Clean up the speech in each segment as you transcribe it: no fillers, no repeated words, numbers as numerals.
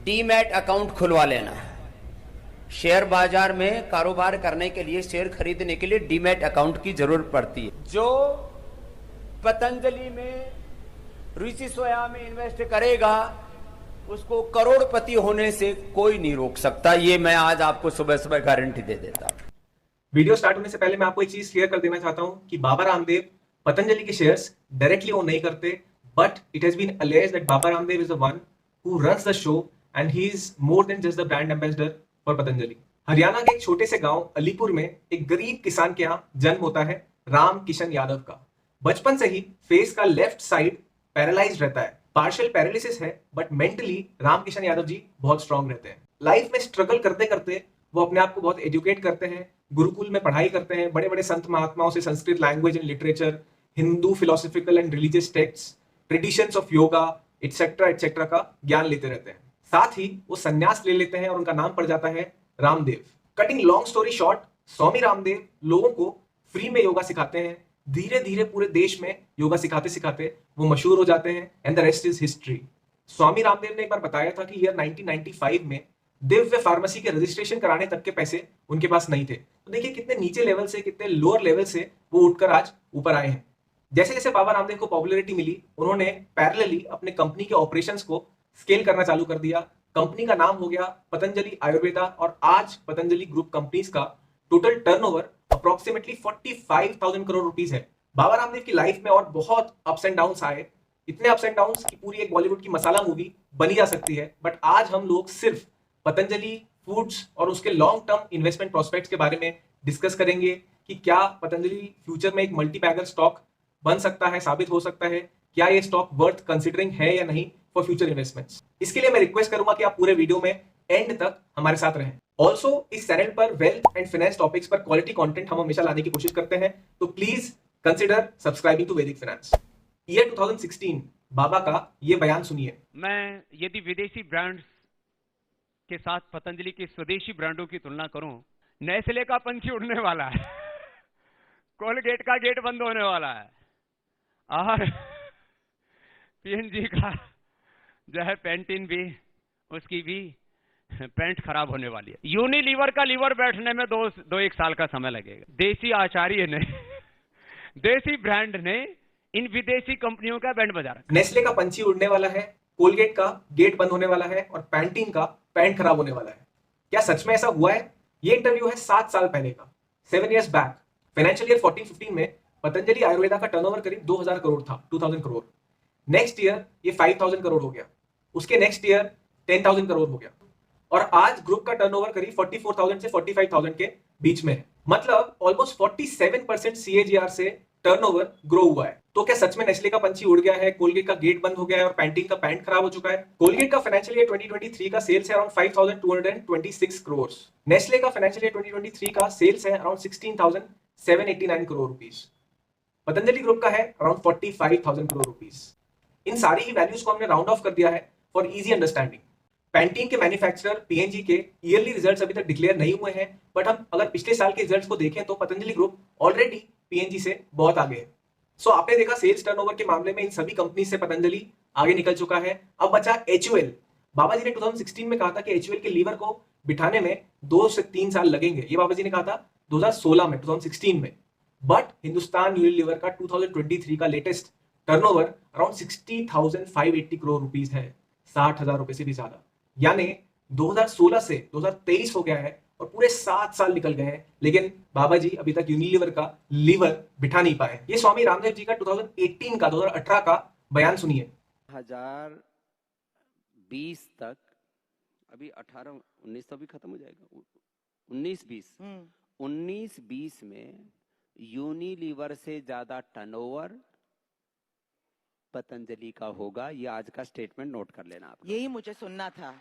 Demat account खुलवा लेना। Share बाजार में कारोबार करने के लिए, शेयर खरीदने के लिए डीमैट अकाउंट की जरूरत पड़ती है। जो पतंजलि में, ऋषि सोया में इन्वेस्ट करेगा उसको करोड़पति होने से कोई नहीं रोक सकता। ये मैं आज आपको सुबह सुबह गारंटी दे देता हूं। वीडियो स्टार्ट होने से पहले मैं आपको एक चीज क्लियर कर देना चाहता हूं कि बाबा रामदेव पतंजलि के शेयर्स डायरेक्टली ओन नहीं करते, but it has been alleged that Baba Ramdev is the one who runs the show and he is more than just the brand ambassador for Patanjali. Haryana के एक छोटे से गांव अलीपुर में एक गरीब किसान के यहाँ जन्म होता है राम किशन यादव का। बचपन से ही फेस का लेफ्ट साइड पैरालाइज्ड रहता है, पार्शियल पैरालिसिस है, बट मेंटली राम किशन यादव जी बहुत स्ट्रांग रहते हैं। लाइफ में स्ट्रगल करते करते वो अपने आप को बहुत एजुकेट करते हैं, गुरुकुल में पढ़ाई करते हैं, बड़े बड़े संत महात्माओं से Sanskrit language and literature, Hindu philosophical and religious text, traditions of yoga etcetera का ज्ञान लेते रहते हैं। साथ ही वो संन्यास ले लेते हैं और उनका नाम पड़ जाता है Ramdev. Cutting long story short, Swami Ramdev लोगों को फ्री में योगा सिखाते हैं। धीरे धीरे पूरे देश में योगा सिखाते सिखाते वो मशहूर हो जाते हैं and the rest is history. Swami Ramdev ने एक बार बताया था कि ईयर 1995 में दिव्य फार्मेसी के रजिस्ट्रेशन कराने तक के पैसे उनके पास नहीं थे। तो देखिए कितने नीचे लेवल से, कितने लोअर लेवल से वो उठकर आज ऊपर आए हैं। जैसे जैसे बाबा रामदेव को पॉपुलैरिटी मिली, उन्होंने पैरेलली अपने कंपनी के ऑपरेशंस को स्केल करना चालू कर दिया। कंपनी का नाम हो गया पतंजलि आयुर्वेदा और आज पतंजलि ग्रुप कंपनीज का total turnover approximately 45,000 crore rupees है। बाबा रामदेव की लाइफ में और बहुत अप्स एंड डाउन्स आए, इतने अप्स एंड डाउन्स की पूरी एक बॉलीवुड की मसाला मूवी बनी जा सकती है। बट आज हम लोग सिर्फ पतंजलि फूड्स और उसके लॉन्ग टर्म इन्वेस्टमेंट प्रोस्पेक्ट्स के बारे में डिस्कस करेंगे कि क्या पतंजलि फ्यूचर में एक मल्टी बैगर स्टॉक बन सकता है, साबित हो सकता है, क्या ये स्टॉक वर्थ कंसिडरिंग है या नहीं फॉर फ्यूचर इन्वेस्टमेंट्स। इसके लिए मैं रिक्वेस्ट करूंगा कि आप पूरे वीडियो में एंड तक हमारे साथ रहें। ऑल्सो इस चैनल पर वेल्थ एंड फाइनेंस टॉपिक्स पर क्वालिटी कंटेंट हम हमेशा लाने की कोशिश करते हैं, तो प्लीज कंसिडर सब्सक्राइबिंग टू वैदिक फाइनेंस। ईयर 2016 बाबा का ये बयान सुनिए। मैं यदि विदेशी ब्रांड्स के साथ पतंजलि के स्वदेशी ब्रांडों की तुलना करूं, नेस्ले का पंछी उड़ने वाला है, कोलगेट का गेट बंद होने वाला है और पीएनजी का जो है पेंटिन भी, उसकी भी पेंट खराब होने वाली है। यूनिलीवर का लीवर बैठने में दो एक साल का समय लगेगा। देसी आचार्य ने देसी ब्रांड ने इन विदेशी कंपनियों का बैंड बजा रखा। नेस्ले का पंछी उड़ने वाला है, कोलगेट का गेट बंद होने वाला है और पैंटीन का पैंट खराब होने वाला है। क्या सच में ऐसा हुआ है? ये इंटरव्यू है 7 साल पहले का, 7 years बैक। फाइनेंशियल ईयर 14-15 में पतंजलि आयुर्वेदा का टर्नओवर करीब 2000 करोड़ था, 2000 करोड़। नेक्स्ट ईयर ये 5000 करोड़ हो गया, उसके नेक्स्ट ईयर 10,000 करोड़ हो गया और आज ग्रुप का टर्नओवर करीब 44,000 से 45,000 के बीच में है। मतलब ऑलमोस्ट 47% CAGR से टर्नओवर ग्रो हुआ है। तो क्या सच में नेस्ले का पंछी उड़ गया है, कोलगेट का गेट बंद हो गया है और पैंटीन का पैंट खराब हो चुका है? कोलगेट का फाइनेंशियल ईयर 2023 का सेल्स है अराउंड 5,226 करोड़। नेस्ले का फाइनेंशियल ईयर 2023 का सेल्स है around 16,789 crore rupees. Patanjali group का है अराउंड 45,000 करोड़ रुपीस। इन सारी ही वैल्यूज को हमने राउंड ऑफ कर दिया है फॉर इजी अंडरस्टैंडिंग। पैंटीन के मैन्युफैक्चरर पीएनजी के ईयरली रिजल्ट्स अभी तक डिक्लेयर नहीं हुए हैं, बट हम अगर पिछले साल के रिजल्ट्स को देखें तो पतंजलि ग्रुप ऑलरेडी पीएनजी से बहुत आगे है। सो आपने देखा सेल्स टर्नओवर के मामले में इन सभी कंपनी से पतंजलि आगे निकल चुका है। अब बचा HUL। बाबा जी ने 2016 में कहा था कि HUL के लीवर को बिठाने में 2 से 3 साल लगेंगे। ये बाबा जी ने कहा था 2016 में, 2016 में। बट हिंदुस्तान यूनिलीवर का 2023 का latest turnover around 60,580 crore rupees है, 60,000 रुपए से भी ज्यादा। यानी 2016 से 2023 हो गया है और पूरे 7 साल निकल गए हैं, लेकिन बाबा जी अभी तक यूनिलीवर का लीवर बिठा नहीं पाए। ये स्वामी रामदेव जी का 2018 का बयान सुनिए। 2020 तक, अभी 18-19 तो अभी खत्म हो जाएगा, 19-20 19-20 में यूनिलीवर से ज्यादा टर्नओवर पतंजलि का होगा। ये आज का स्टेटमेंट नोट कर लेना आप। यही मुझे सुनना था।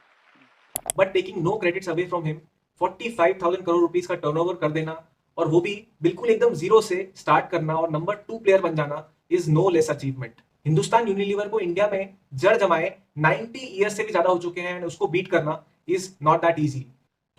But taking no credits away from him, 45,000 crore rupees का टर्नओवर कर देना और वो भी बिल्कुल एकदम जीरो से स्टार्ट करना और नंबर 2 प्लेयर बन जाना is no less achievement. Hindustan Unilever को इंडिया में जड़ जमाए 90 ईयर्स से भी ज्यादा हो चुके हैं, उसको बीट करना इज नॉट दैट इजी।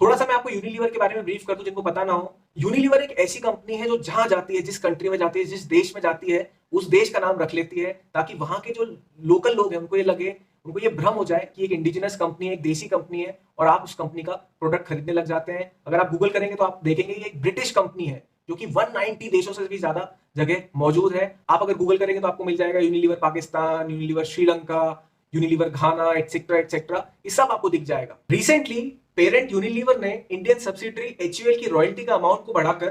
थोड़ा सा मैं आपको यूनिलीवर के बारे में ब्रीफ कर दूं जिनको पता ना हो। यूनिलीवर एक ऐसी कंपनी है जो जहां जाती है, जिस कंट्री में जाती है, जिस देश में जाती है, उस देश का नाम रख लेती है ताकि वहां के जो लोकल लोग हैं उनको ये लगे, उनको ये भ्रम हो जाए कि एक इंडिजिनस कंपनी है, एक देसी कंपनी है, और आप उस कंपनी का प्रोडक्ट खरीदने लग जाते हैं। अगर आप गूगल करेंगे तो आप देखेंगे ये एक ब्रिटिश कंपनी है जो कि 190 देशों से भी ज्यादा जगह मौजूद है। आप अगर गूगल करेंगे तो आपको मिल जाएगा Unilever Pakistan, Unilever Sri Lanka, Unilever Ghana, etcetera etcetera, ये सब आपको दिख जाएगा। रिसेंटली पेरेंट यूनिलीवर ने इंडियन सब्सिडरी HUL की रॉयल्टी का अमाउंट को बढ़ाकर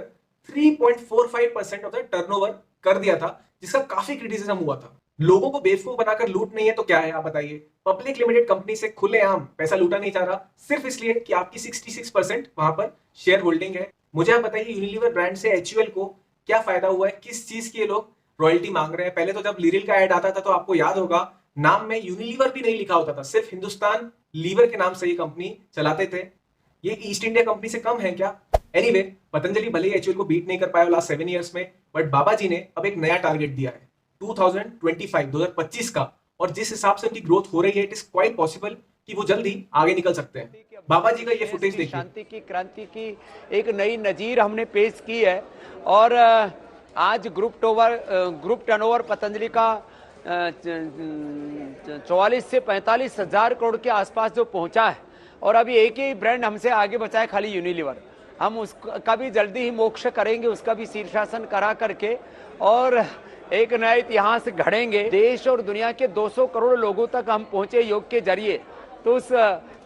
3.45% ऑफ द टर्नओवर कर दिया था, जिसका काफी क्रिटिसिज्म हुआ था। लोगों को बेवकूफ बनाकर लूट नहीं है तो क्या है, आप बताइए। पब्लिक लिमिटेड कंपनी से खुलेआम पैसा लूटा नहीं जा रहा, सिर्फ इसलिए कि आपकी 66% वहां पर शेयर होल्डिंग है। मुझे आप बताइए यूनिलीवर ब्रांड से HUL को क्या फायदा हुआ है, किस चीज के लोग रॉयल्टी मांग रहे हैं। पहले तो जब लीरिल का ऐड आता था तो आपको याद होगा नाम में यूनिलीवर भी नहीं लिखा होता था, सिर्फ हिंदुस्तान लीवर के नाम से ये कंपनी चलाते थे। ये ईस्ट इंडिया कंपनी से कम है क्या? एनीवे, पतंजलि भले ही HUL को बीट नहीं कर पाया लास्ट 7 इयर्स में, बट बाबा जी ने अब एक नया टारगेट दिया है 2025 का, और जिस हिसाब से उनकी ग्रोथ हो रही है, इट इज क्वाइट पॉसिबल कि वो जल्दी आगे निकल सकते हैं। बाबा जी का ये फुटेज देखिए। शांति की क्रांति की एक नई नजीर हमने पेश की है, और आज ग्रुप टर्नओवर पतंजलि का 44 से 45 हजार करोड़ के आसपास जो पहुंचा है, और अभी एक ही ब्रांड हमसे आगे बचा है, खाली यूनिलीवर। हम उसका भी जल्दी ही मोक्ष करेंगे, उसका भी शीर्षासन करा करके, और एक नया इतिहास गढ़ेंगे। देश और दुनिया के 200 करोड़ लोगों तक हम पहुंचे योग के जरिए, तो उस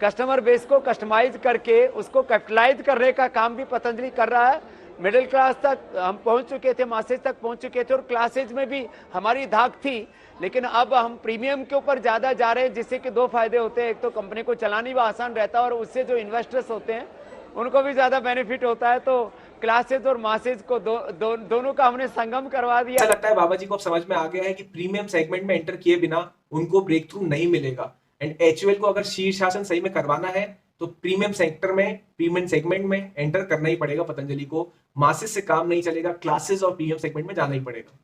कस्टमर बेस को कस्टमाइज करके उसको कैपिटलाइज करने का काम भी पतंजलि कर रहा है। मिडिल क्लास तक हम पहुंच चुके थे, मासेज तक पहुंच चुके थे, और क्लासेज में भी हमारी धाक थी, लेकिन अब हम प्रीमियम के ऊपर ज्यादा जा रहे हैं, जिससे कि 2 फायदे होते हैं। एक तो कंपनी को चलानी भी आसान रहता है, और उससे जो इन्वेस्टर्स होते हैं उनको भी ज्यादा बेनिफिट होता है। तो क्लासेज और मासेज को दोनों का हमने संगम करवा दिया। ऐसा लगता है बाबा जी को अब समझ में आ गया है कि प्रीमियम सेगमेंट में एंटर किए बिना उनको ब्रेक थ्रू नहीं मिलेगा। एंड HUL को अगर शीर्षासन सही में करवाना है तो प्रीमियम सेक्टर में, प्रीमियम सेगमेंट में एंटर करना ही पड़ेगा पतंजलि को। मासेस से काम नहीं चलेगा, क्लासेस और प्रीमियम सेगमेंट में जाना ही पड़ेगा।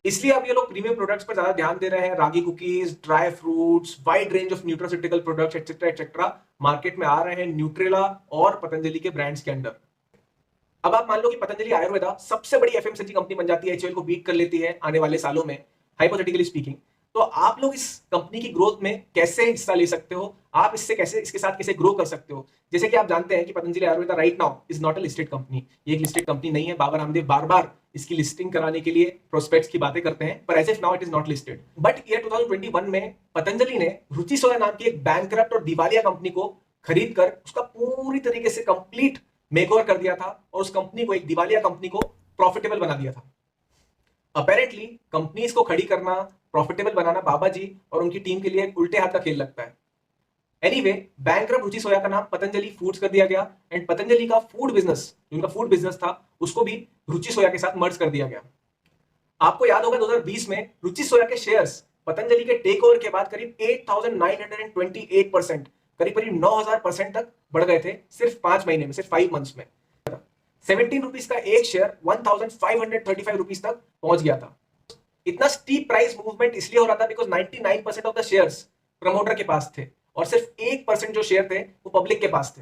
इसलिए अब ये लोग प्रीमियम प्रोडक्ट्स पर ज्यादा ध्यान दे रहे हैं। Ragi cookies, dry fruits, wide range of nutraceutical products etcetera etcetera market में आ रहे हैं, न्यूट्रेला और पतंजलि के ब्रांड्स के अंडर। अब आप मान लो कि पतंजलि आयुर्वेदा सबसे बड़ी FMCG कंपनी बन जाती है, HUL को बीट कर लेती है आने वाले सालों में, हाइपोथेटिकली स्पीकिंग, तो आप लोग इस कंपनी की ग्रोथ में कैसे हिस्सा ले सकते हो? आप इसके साथ कैसे ग्रो कर सकते हो? जैसे कि आप जानते हैं कि Patanjali Ayurveda right now is not a listed company. ये एक लिस्टेड कंपनी नहीं है। बाबा रामदेव बार बार इसकी लिस्टिंग कराने के लिए प्रोस्पेक्ट्स की बातें करते हैं, पर as if now it is not listed. But year 2021 में पतंजलि ने रुचि सोया नाम की एक बैंकरप्ट और दिवालिया कंपनी को खरीद कर उसका पूरी तरीके से कंप्लीट मेकओवर कर दिया था, और उस कंपनी को, एक दिवालिया कंपनी को, प्रॉफिटेबल बना दिया था। अपेरेंटली कंपनीज को खड़ी करना, प्रॉफिटेबल बनाना बाबा जी और उनकी टीम के लिए एक उल्टे हाथ का खेल लगता है। एनीवे, बैंकरप्ट रुचि सोया का नाम पतंजलि फूड्स कर दिया गया, एंड पतंजलि का फूड बिजनेस, उनका फूड बिजनेस था, उसको भी रुचि सोया के साथ मर्ज कर दिया गया। आपको याद होगा 2020 में रुचि सोया के शेयर्स पतंजलि के टेक ओवर के बाद करीब 8,928%, करीब 9,000% तक बढ़ गए थे सिर्फ 5 महीने में, सिर्फ 5 मंथ्स में। 17 रुपीज का एक शेयर 1,535 रुपीज तक पहुंच गया था। इतना स्टीप प्राइस मूवमेंट इसलिए हो रहा था because 99% of the shares promoter के पास थे, और सिर्फ 1% जो शेयर थे वो पब्लिक के पास थे।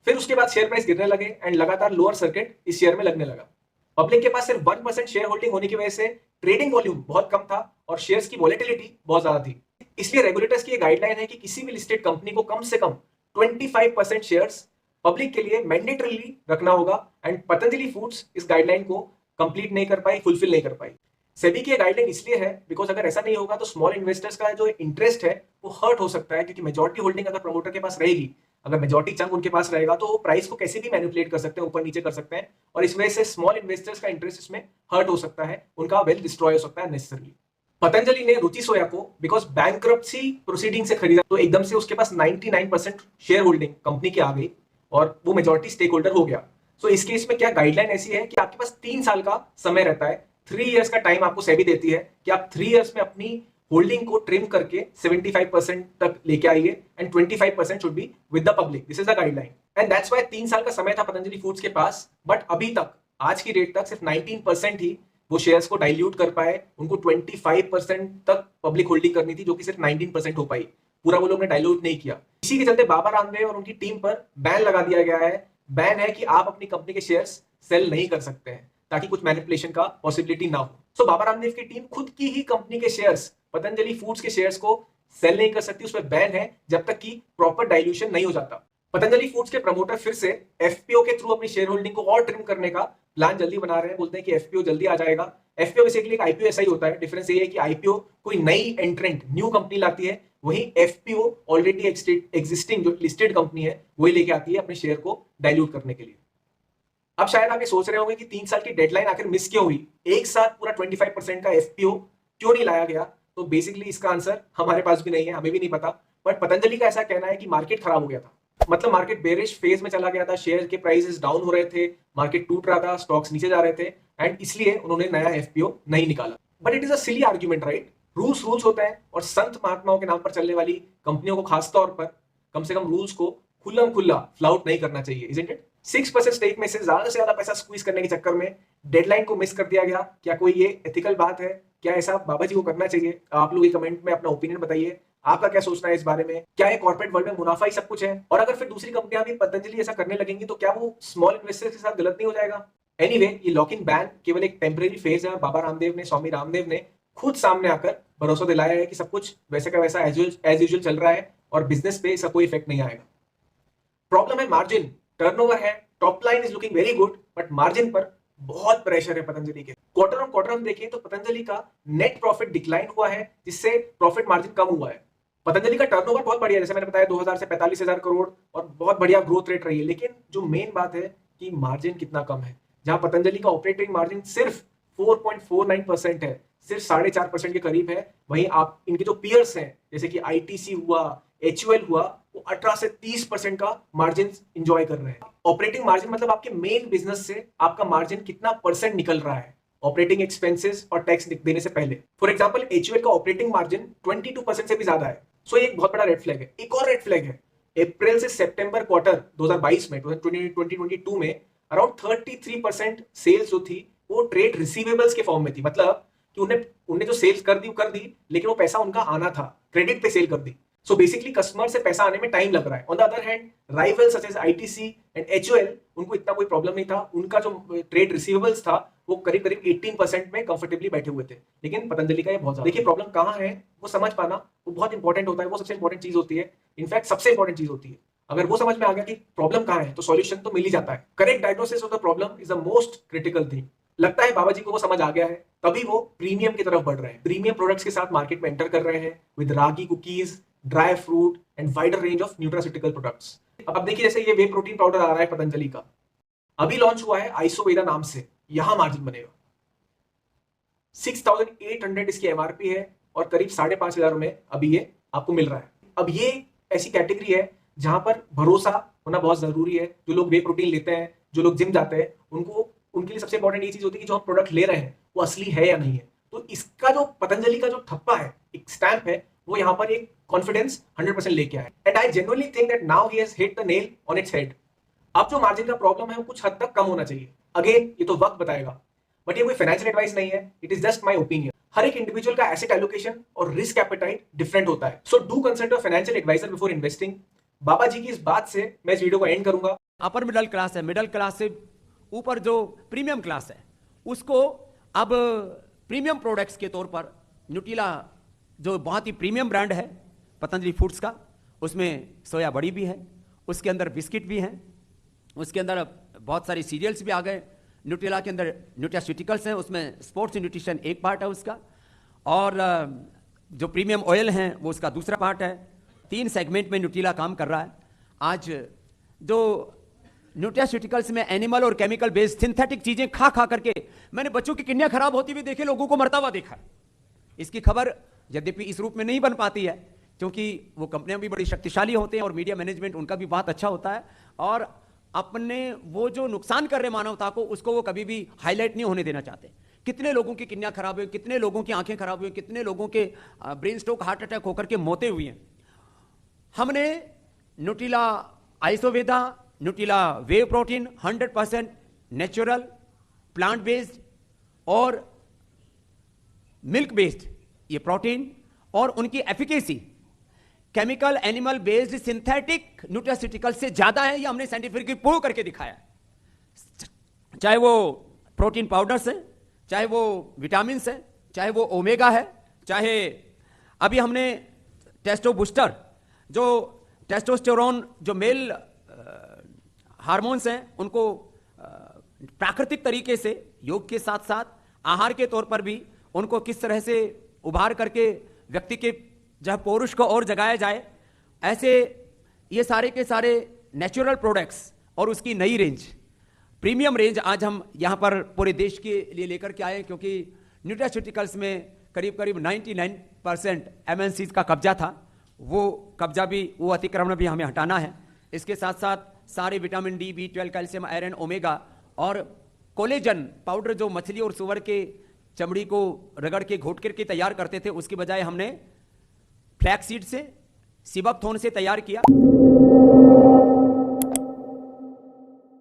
फिर उसके बाद शेयर प्राइस गिरने लगे, एंड लगातार लोअर सर्किट इस शेयर में लगने लगा। पब्लिक के पास सिर्फ 1% शेयर होल्डिंग होने की वजह से ट्रेडिंग वॉल्यूम बहुत कम था, और शेयर्स की वॉलेटिलिटी बहुत ज्यादा थी। इसलिए रेगुलेटर्स की गाइडलाइन है कि किसी भी लिस्टेड कंपनी को कम से कम 25% शेयर्स पब्लिक के लिए मैंडेटरीली रखना होगा, एंड पतंजलि फूड्स इस गाइडलाइन को कंप्लीट नहीं कर पाई, फुलफिल नहीं कर पाई। सेबी की गाइडलाइन इसलिए है बिकॉज अगर ऐसा नहीं होगा तो स्मॉल इन्वेस्टर्स का जो इंटरेस्ट है वो हर्ट हो सकता है, क्योंकि मेजॉरिटी होल्डिंग अगर प्रमोटर के पास रहेगी, अगर मेजॉरिटी चंक उनके पास रहेगा, तो वो प्राइस को कैसे भी मैनिपुलेट कर सकते हैं, ऊपर नीचे कर सकते हैं, और इस वजह से स्मॉल इन्वेस्टर्स का इंटरेस्ट इसमें हर्ट हो सकता है, उनका वेल्थ डिस्ट्रॉय हो सकता है नेसेसरली। पतंजलि ने रुचि सोया को बिकॉज बैंक्रप्सी प्रोसीडिंग से खरीदा, तो एकदम से उसके पास 99% शेयर होल्डिंग कंपनी की आ गई, और वो मेजॉरिटी स्टेक होल्डर हो गया। सो इस केस में क्या गाइडलाइन ऐसी है कि आपके पास 3 साल का समय रहता है, 3 इयर्स का टाइम आपको सेबी देती है कि आप 3 इयर्स में अपनी होल्डिंग को ट्रिम करके 75% तक लेके आइए, and 25% should be with the public. This is the guideline, and that's why 3 साल का समय था पतंजलि फूड्स के पास। बट अभी तक, आज की डेट तक, सिर्फ 19% ही वो शेयर्स को डाइल्यूट कर पाए। उनको 25% तक पब्लिक होल्डिंग करनी थी, जो कि सिर्फ 19% हो पाई। पूरा वो लोग ने डाइल्यूट नहीं किया। इसी के चलते बाबा रामदेव और उनकी टीम पर बैन लगा दिया गया है। बैन है कि आप अपनी कंपनी के शेयर्स सेल नहीं कर सकते हैं, ताकि कुछ मैनिपुलेशन का पॉसिबिलिटी ना हो। सो बाबा रामदेव की टीम खुद की ही कंपनी के शेयर्स, पतंजलि फूड्स के शेयर्स को सेल नहीं कर सकती, उस पर बैन है जब तक कि प्रॉपर डाइल्यूशन नहीं हो जाता। पतंजलि फूड्स के प्रमोटर फिर से एफपीओ के थ्रू अपनी शेयर होल्डिंग को और ट्रिम करने का प्लान जल्दी बना रहे हैं। बोलते हैं कि एफपीओ जल्दी आ जाएगा। एफपीओ बेसिकली एक आईपीओ ऐसा ही होता है। डिफरेंस ये है कि आईपीओ कोई नई एंट्रेंट न्यू कंपनी लाती है, वहीं एफपीओ ऑलरेडी एग्जिस्टिंग जो लिस्टेड कंपनी है वही लेके आती है अपने शेयर को डाइल्यूट करने के लिए। अब शायद आप ये सोच रहे होंगे कि 3 साल की डेडलाइन आखिर मिस क्यों हुई, एक साथ पूरा 25% का एफपीओ क्यों नहीं लाया गया। तो बेसिकली इसका आंसर हमारे पास भी नहीं है, हमें भी नहीं पता, बट पतंजलि का ऐसा कहना है कि मार्केट खराब हो गया था। मतलब मार्केट बेरिश फेज में चला गया था, शेयर के प्राइसेस डाउन हो रहे थे, मार्केट टूट रहा था, स्टॉक्स नीचे जा रहे थे, एंड इसलिए उन्होंने नया एफपीओ नहीं निकाला। But it is a silly argument, right? Rules होते हैं, और संत महात्माओं के नाम पर चलने वाली कंपनियों को खासतौर पर कम से कम रूल्स को खुल्लम खुल्ला फ्लाउट नहीं करना चाहिए, इजंट इट? 6% स्टेक में से ज्यादा पैसा स्क्वीज करने के चक्कर में डेडलाइन को मिस कर दिया गया। क्या कोई ये एथिकल बात है? क्या ऐसा बाबा जी को करना चाहिए? आप लोग कमेंट में अपना ओपिनियन बताइए, आपका क्या सोचना है इस बारे में? क्या ये कॉर्पोरेट वर्ल्ड में मुनाफा ही सब कुछ है? और अगर फिर दूसरी कंपनियां भी पतंजलि ऐसा करने लगेंगी तो क्या वो स्मॉल इन्वेस्टर्स के साथ गलत नहीं हो जाएगा? एनीवे, ये लॉक इन बैन केवल एक टेम्परेरी फेज है। बाबा रामदेव ने, स्वामी रामदेव ने खुद सामने आकर भरोसा दिलाया है कि सब कुछ वैसे का वैसा एज यूजुअल चल रहा है और बिजनेस पे इसका कोई इफेक्ट नहीं आएगा। प्रॉब्लम है मार्जिन, टर्नओवर है, top line is looking very good, but margin पर बहुत प्रेशर है पतंजलि के। क्वार्टर ऑन क्वार्टर हम देखें तो पतंजलि का नेट प्रॉफिट डिक्लाइन हुआ है, जिससे प्रॉफिट मार्जिन कम हुआ है। पतंजलि का टर्नओवर बहुत बढ़िया है, जैसे मैंने बताया 2000 से 45,000 करोड़, और बहुत बढ़िया ग्रोथ रेट रही है। लेकिन जो मेन बात है कि मार्जिन कितना कम है। जहां पतंजलि का ऑपरेटिंग मार्जिन सिर्फ 4.49% है, सिर्फ 4.5% के करीब है, वहीं आप इनके जो पियर्स हैं जैसे कि आईटीसी हुआ, एचयूएल हुआ, वो 18 से 30% का मार्जिन इंजॉय कर रहे हैं। ऑपरेटिंग मार्जिन मतलब आपके मेन बिजनेस से आपका मार्जिन कितना परसेंट निकल रहा है ऑपरेटिंग एक्सपेंसेस और टैक्स देने से पहले। फॉर एग्जांपल, एचयूएल का ऑपरेटिंग मार्जिन 22% से भी ज्यादा है। सो ये एक बहुत बड़ा रेड फ्लैग है। एक और रेड फ्लैग है, अप्रैल से सितंबर क्वार्टर 2022 में 2022 में अराउंड 33% सेल्स जो थी वो ट्रेड रिसीवेबल्स के फॉर्म में थी। मतलब कि उन्हें जो सेल्स कर दी, लेकिन वो पैसा उनका आना था, क्रेडिट पे सेल कर दी। सो बेसिकली कस्टमर से पैसा आने में टाइम लग रहा है। On the other hand, rival such as ITC and HUL, उनको इतना कोई प्रॉब्लम नहीं था। उनका जो ट्रेड रिसीवेबल्स था वो करीब 18% में कंफर्टेबली बैठे हुए थे। लेकिन पतंजलि का ये बहुत ज्यादा। देखिए, प्रॉब्लम कहाँ है वो समझ पाना वो बहुत इंपॉर्टेंट होता है। वो सबसे इंपॉर्टेंट चीज होती है, इनफैक्ट सबसे इंपॉर्टेंट चीज होती है। अगर वो समझ में आ गया कि प्रॉब्लम कहाँ है तो सॉल्यूशन तो मिल ही जाता है। Correct diagnosis of the problem is the most critical thing. लगता है बाबा जी को वो समझ आ गया है, तभी वो प्रीमियम की तरफ बढ़ रहे हैं। प्रीमियम प्रोडक्ट्स के साथ मार्केट में एंटर कर रहे हैं with ragi cookies, dry fruit and wider range of nutraceutical products. अब देखिए, जैसे ये वे प्रोटीन पाउडर आ रहा है पतंजलि का, अभी लॉन्च हुआ है आइसोवेदा नाम से। यहां मार्जिन बनेगा 6,800 इसकी एमआरपी है और करीब 5,500 में अभी ये आपको मिल रहा है। अब ये ऐसी कैटेगरी है जहां पर भरोसा होना बहुत जरूरी है। जो लोग वे प्रोटीन लेते हैं, जो लोग जिम जाते हैं, उनके लिए सबसे इंपॉर्टेंट ये चीज होती है कि जो हम प्रोडक्ट ले रहे हैं वो असली है या नहीं है। तो इसका जो पतंजलि का जो ठप्पा है, एक स्टैंप है, वो यहाँ पर एक कॉन्फिडेंस 100% लेके आया। And I genuinely think that now he has hit the nail on its head. अब जो मार्जिन का प्रॉब्लम है वो कुछ हद तक कम होना चाहिए। अगेन, ये तो वक्त बताएगा, बट ये कोई फाइनेंशियल एडवाइस नहीं है, it is just my opinion. हर एक इंडिविजुअल का एसेट एलोकेशन और रिस्क एपेटाइट डिफरेंट होता है। So do consult a financial advisor before investing. Baba ji की इस बात से मैं इस वीडियो को एंड करूंगा। अपर मिडिल क्लास है, मिडिल क्लास से ऊपर जो प्रीमियम क्लास है, उसको अब प्रीमियम प्रोडक्ट्स के तौर पर न्यूट्रिला, जो बहुत ही प्रीमियम ब्रांड है पतंजलि फूड्स का, उसमें सोया बड़ी भी है, उसके अंदर बिस्किट भी हैं, उसके अंदर बहुत सारी सीरियल्स भी आ गए। न्यूट्रिला के अंदर न्यूट्रास्यूटिकल्स हैं, उसमें स्पोर्ट्स न्यूट्रिशन एक पार्ट है उसका, और जो प्रीमियम ऑयल हैं वो उसका दूसरा पार्ट है। 3 सेगमेंट में न्यूट्रिला काम कर रहा है। आज जो न्यूट्रास्यूटिकल्स में एनिमल और केमिकल बेस्ड सिंथेटिक चीजें खा करके मैंने बच्चों की किडनियां खराब होती हुई देखी, लोगों को मरता हुआ देखा। इसकी खबर यद्यपि इस रूप में नहीं बन पाती है, क्योंकि वो कंपनियां भी बड़ी शक्तिशाली होते हैं और मीडिया मैनेजमेंट उनका भी बहुत अच्छा होता है, और अपने वो जो नुकसान कर रहे मानवता को, उसको वो कभी भी हाईलाइट नहीं होने देना चाहते। कितने लोगों की किडनियां खराब हुई, कितने लोगों की आंखें खराब हुई, कितने लोगों के ब्रेन स्ट्रोक, हार्ट अटैक होकर के मौतें हुई हैं। हमने न्यूट्रिला आइसोवेदा, न्यूट्रिला वे प्रोटीन 100% नेचुरल, प्लांट बेस्ड और मिल्क बेस्ड ये प्रोटीन, और उनकी efficacy chemical animal based synthetic nutraceutical से ज्यादा है। ये हमने साइंटिफिकली प्रूव करके दिखाया। चाहे वो प्रोटीन पाउडर्स है, चाहे वो विटामिन है, चाहे वो ओमेगा है, चाहे अभी हमने टेस्टो बूस्टर, जो टेस्टोस्टेरोन जो मेल हार्मोन्स हैं उनको प्राकृतिक तरीके से योग के साथ साथ आहार के तौर पर भी उनको किस तरह से उभार करके व्यक्ति के जब पौरुष को और जगाया जाए, ऐसे ये सारे के सारे नेचुरल प्रोडक्ट्स और उसकी नई रेंज, प्रीमियम रेंज आज हम यहाँ पर पूरे देश के लिए लेकर के आए, क्योंकि न्यूट्रास्यूटिकल्स में करीब करीब 99% MNCs का कब्जा था, वो कब्जा भी, वो अतिक्रमण भी हमें हटाना है। इसके साथ साथ सारे vitamin D, B12, calcium, iron, omega और कोलेजन पाउडर जो मछली और सुअर के चमड़ी को रगड़ के घोट करके तैयार करते थे, उसकी बजाय हमने फ्लैक्स सीड से, सिबकथोर्न से तैयार किया।